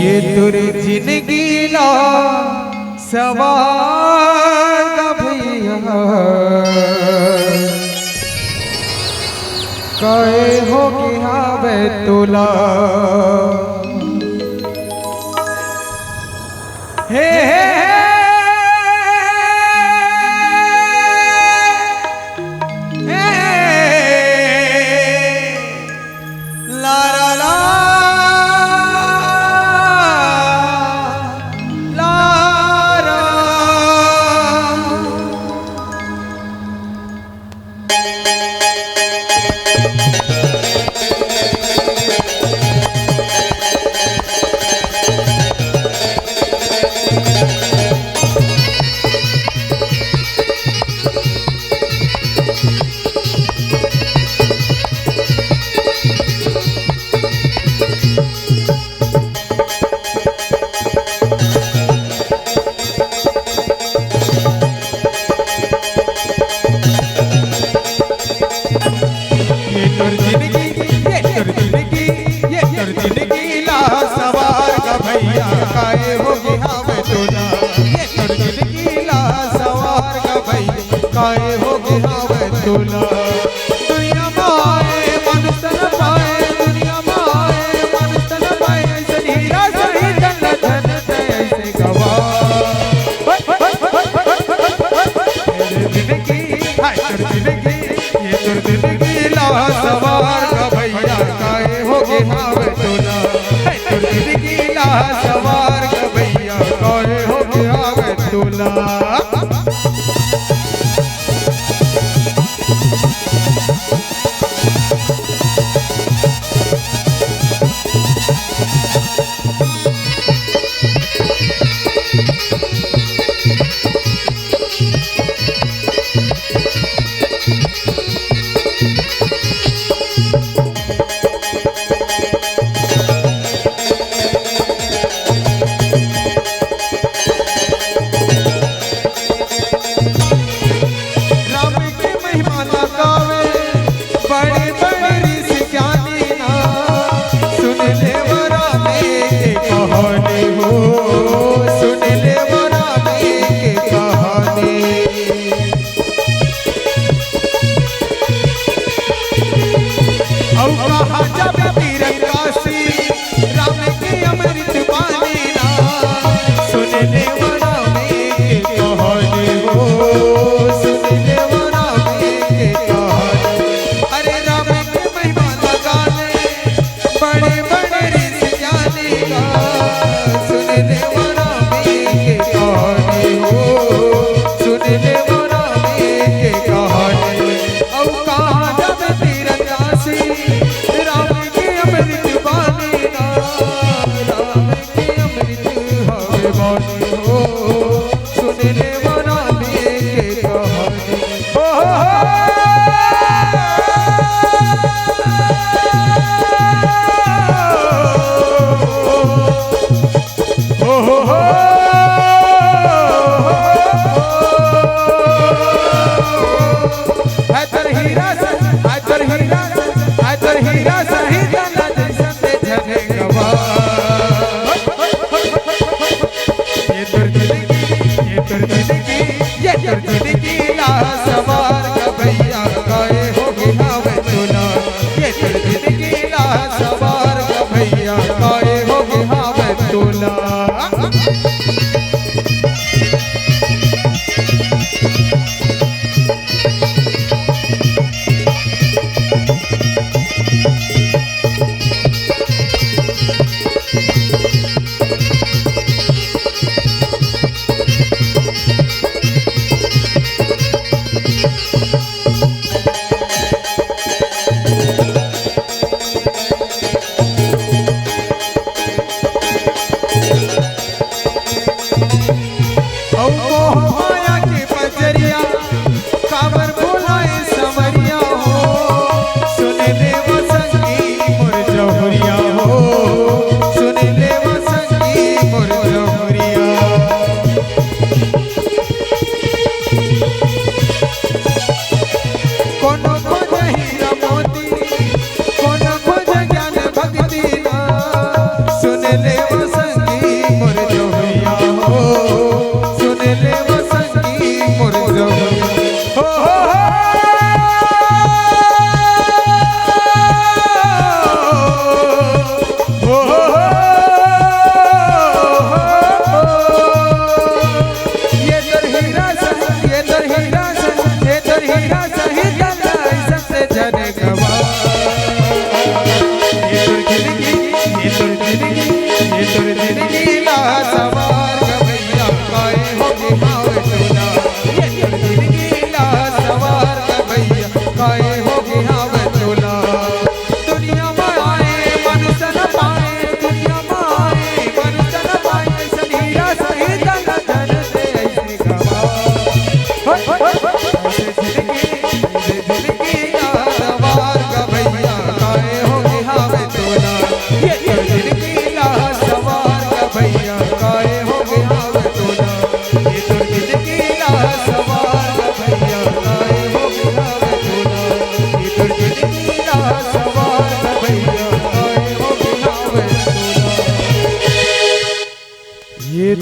ये तुरी जिंदगी ला सवार का भैया कहे हो कि हाँ वे तुला हे काहे हो गया मैं तुला ये तुर जिंदगी ला सवार का भैया काहे हो गया मैं तुला दुनिया माए मन तन पाए दुनिया माए मन तन पाए ऐसे हीरा सही धन धन ऐसे गवा जिंदगी हाय तुर जिंदगी ये तुर जिंदगी ला सवार का भैया काहे हो गया मैं तुला तुर जिंदगी ला सवार का भैया काहे हो गया मैं तुला कोनो को नहीं मोती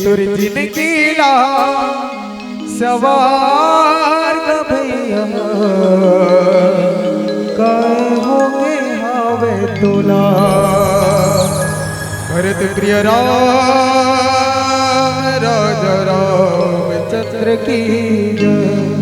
तुर जिंदगी ला सवार ग भैया काय होगे हावे तुला। भरत प्रिय राम राजा रामचंद्र की जय।